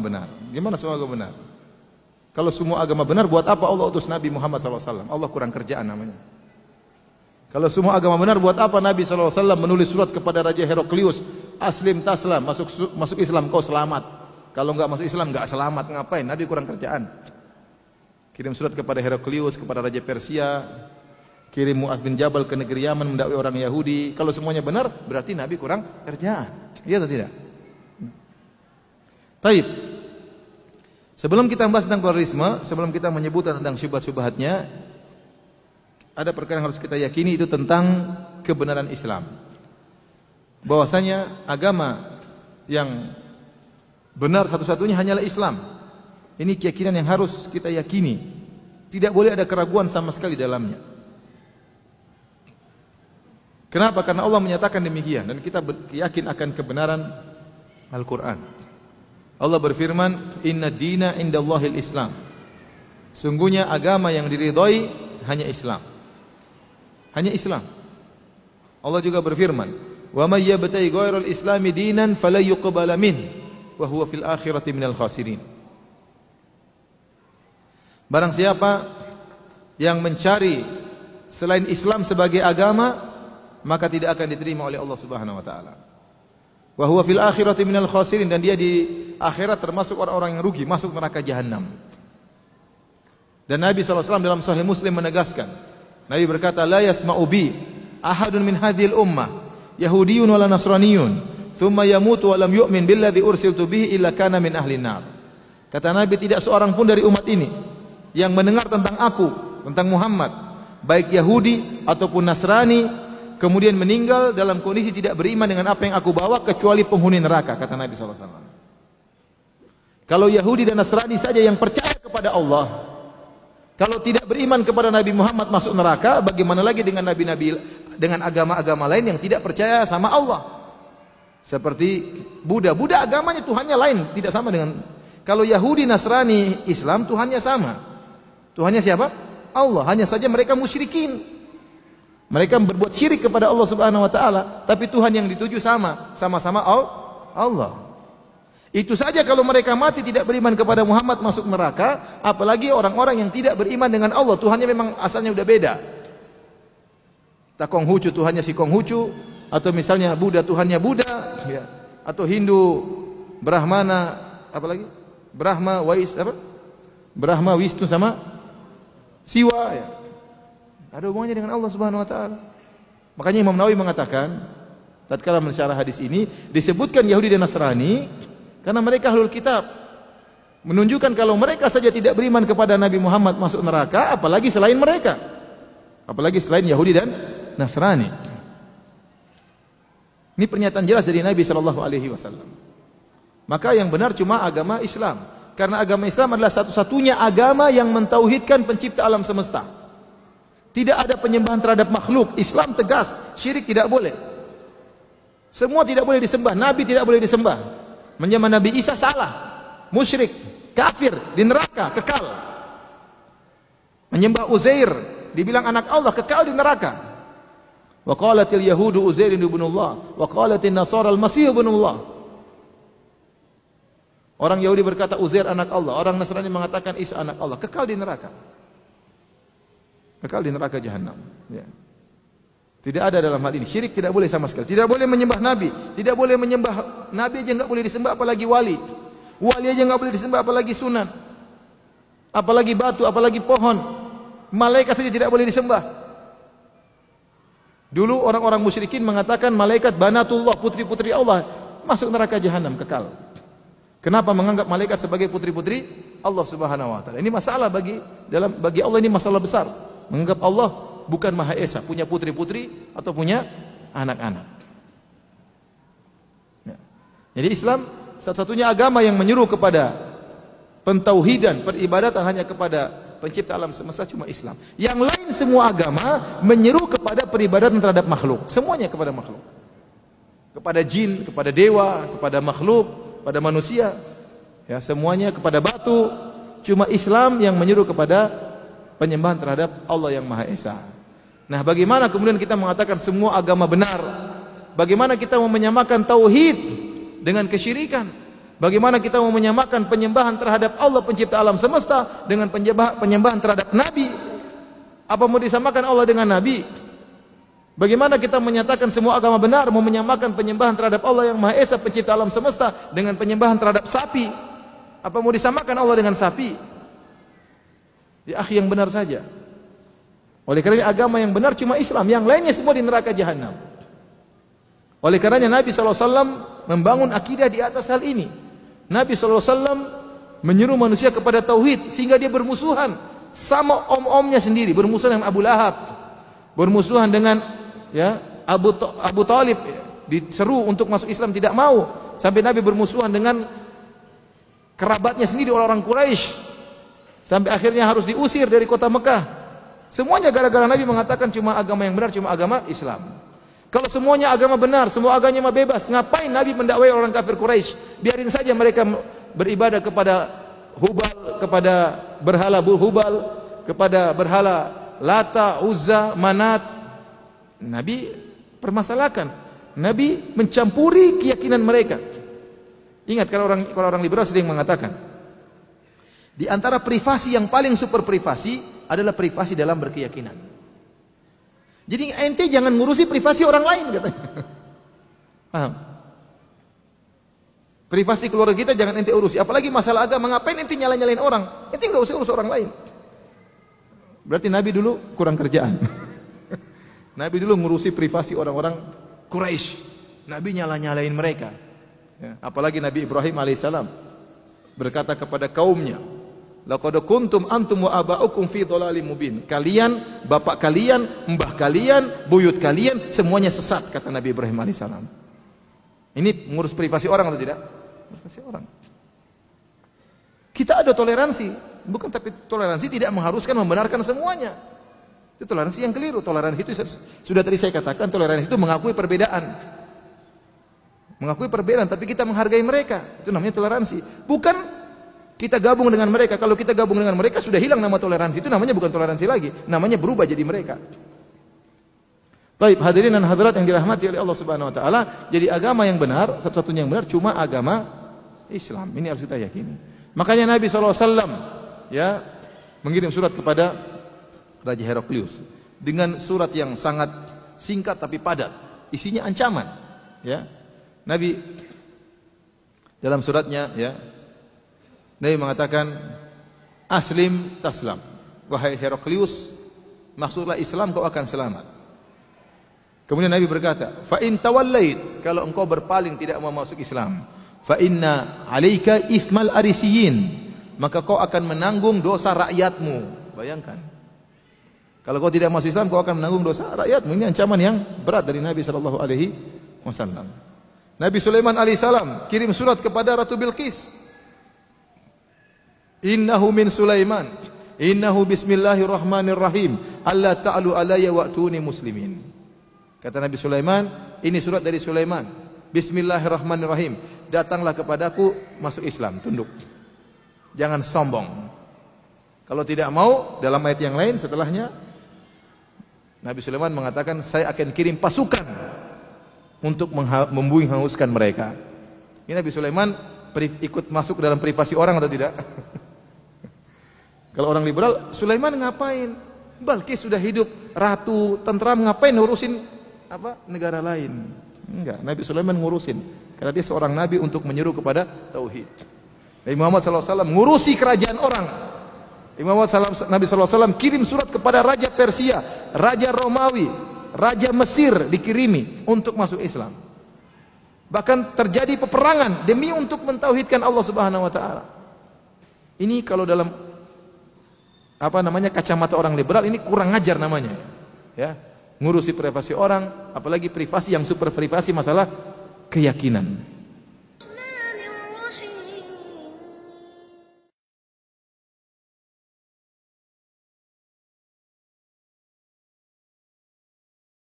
benar. Gimana semua agama benar? Kalau semua agama benar, buat apa Allah utus Nabi Muhammad SAW? Allah kurang kerjaan namanya. Kalau semua agama benar, buat apa Nabi SAW menulis surat kepada Raja Heraklius, aslim taslam, masuk Islam kau selamat. Kalau enggak masuk Islam enggak selamat, ngapain? Nabi kurang kerjaan. Kirim surat kepada Heraklius, kepada Raja Persia, kirim Mu'adz bin Jabal ke negeri Yaman mendakwai orang Yahudi. Kalau semuanya benar, berarti Nabi kurang kerjaan. Iya atau tidak? Taib. Sebelum kita membahas tentang pluralisme, sebelum kita menyebutkan tentang syubhat-syubhatnya, ada perkara yang harus kita yakini, itu tentang kebenaran Islam. Bahwasanya agama yang benar satu-satunya hanyalah Islam. Ini keyakinan yang harus kita yakini. Tidak boleh ada keraguan sama sekali dalamnya. Kenapa? Karena Allah menyatakan demikian dan kita yakin akan kebenaran Al-Quran. Allah berfirman, Inna dina indallahil Islam. Sungguhnya agama yang diridhai hanya Islam. Hanya Islam. Allah juga berfirman, Wa may yabtaghi ghairal islami dinan fala yuqbala minhu wa huwa fil akhirati minal khasirin. Barang siapa yang mencari selain Islam sebagai agama, maka tidak akan diterima oleh Allah Subhanahu wa taala. Wa huwa fil akhirati minal khasirin, dan dia di akhirat termasuk orang-orang yang rugi, masuk neraka jahanam. Dan Nabi SAW dalam Sahih Muslim menegaskan, Nabi berkata, la yasma'u bi ahadun min hadhil ummah yahudiyyun wala nasraniyyun thumma yamutu wa lam yu'min billadzi ursiltu bihi illa kana min ahlin nar. Kata Nabi, tidak seorang pun dari umat ini yang mendengar tentang aku, tentang Muhammad, baik Yahudi ataupun Nasrani, kemudian meninggal dalam kondisi tidak beriman dengan apa yang aku bawa, kecuali penghuni neraka, kata Nabi SAW. Kalau Yahudi dan Nasrani saja yang percaya kepada Allah, kalau tidak beriman kepada Nabi Muhammad masuk neraka, bagaimana lagi dengan nabi-nabi, dengan agama-agama lain yang tidak percaya sama Allah? Seperti Buddha. Buddha agamanya Tuhannya lain, tidak sama dengan. Kalau Yahudi, Nasrani, Islam, Tuhannya sama. Tuhannya siapa? Allah. Hanya saja mereka musyrikin. Mereka berbuat syirik kepada Allah Subhanahu wa taala, tapi Tuhan yang dituju sama-sama Allah. Itu saja kalau mereka mati tidak beriman kepada Muhammad masuk neraka, apalagi orang-orang yang tidak beriman dengan Allah. Tuhannya memang asalnya udah beda. Tak Konghucu Tuhannya si Konghucu, atau misalnya Buddha Tuhannya Buddha, ya. Atau Hindu Brahmana, apa lagi? Brahma Wisnu sama Siwa, ya. Ada hubungannya dengan Allah Subhanahu wa taala. Makanya Imam Nawawi mengatakan, tatkala mensyarah hadis ini, disebutkan Yahudi dan Nasrani karena mereka ahlul kitab. Menunjukkan kalau mereka saja tidak beriman kepada Nabi Muhammad masuk neraka, apalagi selain mereka. Apalagi selain Yahudi dan Nasrani. Ini pernyataan jelas dari Nabi sallallahu alaihi wasallam. Maka yang benar cuma agama Islam. Karena agama Islam adalah satu-satunya agama yang mentauhidkan pencipta alam semesta. Tidak ada penyembahan terhadap makhluk. Islam tegas, syirik tidak boleh. Semua tidak boleh disembah, Nabi tidak boleh disembah. Menyembah Nabi Isa salah, musyrik, kafir, di neraka, kekal. Menyembah Uzair, dibilang anak Allah, kekal di neraka. Wa qalatil yahudu Uzair ibnullah, wa qalatin nasara al-masih ibnullah. Orang Yahudi berkata Uzair anak Allah, orang Nasrani mengatakan Isa anak Allah, kekal di neraka. Kekal di neraka jahanam, ya. Tidak ada dalam hal ini. Syirik tidak boleh sama sekali. Tidak boleh menyembah Nabi. Tidak boleh menyembah Nabi aja enggak boleh disembah, apalagi wali. Wali aja enggak boleh disembah, apalagi sunan. Apalagi batu, apalagi pohon. Malaikat saja tidak boleh disembah. Dulu orang-orang musyrikin mengatakan malaikat banatullah, putri-putri Allah, masuk neraka jahanam, kekal. Kenapa menganggap malaikat sebagai putri-putri Allah Subhanahu wa taala? Ini masalah bagi Allah, ini masalah besar. Menganggap Allah bukan Maha Esa, punya putri-putri atau punya anak-anak. Ya. Jadi Islam satu-satunya agama yang menyeru kepada pentauhidan, peribadatan hanya kepada pencipta alam semesta, cuma Islam. Yang lain semua agama menyeru kepada peribadatan terhadap makhluk, semuanya kepada makhluk. Kepada jin, kepada dewa, kepada makhluk, pada manusia. Ya, semuanya kepada batu. Cuma Islam yang menyeru kepada penyembahan terhadap Allah yang Maha Esa. Nah, bagaimana kemudian kita mengatakan semua agama benar? Bagaimana kita mau menyamakan tauhid dengan kesyirikan? Bagaimana kita mau menyamakan penyembahan terhadap Allah pencipta alam semesta dengan penyembahan terhadap Nabi? Apa mau disamakan Allah dengan Nabi? Bagaimana kita menyatakan semua agama benar mau menyamakan penyembahan terhadap Allah yang Maha Esa pencipta alam semesta dengan penyembahan terhadap sapi? Apa mau disamakan Allah dengan sapi? Ya akhi, yang benar saja. Oleh karena agama yang benar cuma Islam, yang lainnya semua di neraka jahanam. Oleh karenanya Nabi SAW membangun akidah di atas hal ini. Nabi SAW menyuruh manusia kepada tauhid sehingga dia bermusuhan sama om-omnya sendiri, bermusuhan dengan Abu Lahab, bermusuhan dengan Abu Talib, diseru untuk masuk Islam tidak mau, sampai Nabi bermusuhan dengan kerabatnya sendiri orang-orang Quraisy, sampai akhirnya harus diusir dari kota Mekah. Semuanya gara-gara Nabi mengatakan cuma agama yang benar cuma agama Islam. Kalau semuanya agama benar, semua agamanya bebas, ngapain Nabi mendakwai orang kafir Quraisy? Biarin saja mereka beribadah kepada Hubal, kepada berhala Hubal, kepada berhala Lata, Uzza, Manat. Nabi permasalahkan. Nabi mencampuri keyakinan mereka. Ingat kalau orang liberal sering mengatakan, di antara privasi yang paling super privasi adalah privasi dalam berkeyakinan. Jadi ente jangan ngurusi privasi orang lain katanya. Paham? Privasi keluarga kita jangan ente urusi. Apalagi masalah agama, ngapain ente nyalain orang? Ente nggak usah urus orang lain. Berarti Nabi dulu kurang kerjaan. Nabi dulu ngurusi privasi orang-orang Quraisy. Nabi nyalain mereka. Ya, apalagi Nabi Ibrahim alaihissalam berkata kepada kaumnya, laqad kuntum antum wa aba'ukum fi dhalalim mubin. Kalian, bapak kalian, mbah kalian, buyut kalian semuanya sesat, kata Nabi Ibrahim alaihissalam. Ini ngurus privasi orang atau tidak? Privasi orang. Kita ada toleransi, bukan, tapi toleransi tidak mengharuskan membenarkan semuanya. Itu toleransi yang keliru. Toleransi itu sudah tadi saya katakan, toleransi itu mengakui perbedaan. Mengakui perbedaan tapi kita menghargai mereka. Itu namanya toleransi. Bukan kita gabung dengan mereka. Kalau kita gabung dengan mereka sudah hilang nama toleransi. Itu namanya bukan toleransi lagi. Namanya berubah jadi mereka. Baik, hadirin dan hadirat yang dirahmati oleh Allah Subhanahu wa taala, jadi agama yang benar, satu-satunya yang benar cuma agama Islam. Ini harus kita yakini. Makanya Nabi SAW mengirim surat kepada Raja Heraklius dengan surat yang sangat singkat tapi padat. Isinya ancaman, ya. Nabi dalam suratnya Nabi mengatakan, aslim taslam, wahai Heraklius, maksudlah Islam kau akan selamat. Kemudian Nabi berkata, fa in tawallait, kalau engkau berpaling tidak mau masuk Islam, fa inna alaika ithmal arisiyin, maka kau akan menanggung dosa rakyatmu. Bayangkan, kalau kau tidak masuk Islam kau akan menanggung dosa rakyatmu. Ini ancaman yang berat dari Nabi sallallahu alaihi wasallam. Nabi Sulaiman alaihissalam kirim surat kepada Ratu Bilqis. Innahu min Sulaiman, innahu bismillahirrahmanirrahim, alla ta'lu alayya wa'tuni muslimin. Kata Nabi Sulaiman, ini surat dari Sulaiman. Bismillahirrahmanirrahim, datanglah kepadaku, masuk Islam, tunduk. Jangan sombong. Kalau tidak mau, dalam ayat yang lain setelahnya Nabi Sulaiman mengatakan, saya akan kirim pasukan untuk membuing hanguskan mereka. Ini Nabi Sulaiman ikut masuk dalam privasi orang atau tidak? Kalau orang liberal, Sulaiman ngapain? Balkis sudah hidup ratu, tentram, ngapain ngurusin negara lain? Enggak, Nabi Sulaiman ngurusin karena dia seorang nabi untuk menyeru kepada tauhid. Nabi Muhammad SAW ngurusi kerajaan orang. Nabi SAW kirim surat kepada Raja Persia, Raja Romawi, Raja Mesir dikirimi untuk masuk Islam. Bahkan terjadi peperangan demi untuk mentauhidkan Allah Subhanahu wa taala. Ini kalau dalam kacamata orang liberal ini kurang ajar namanya. Ya, ngurusi privasi orang, apalagi privasi yang super privasi masalah keyakinan.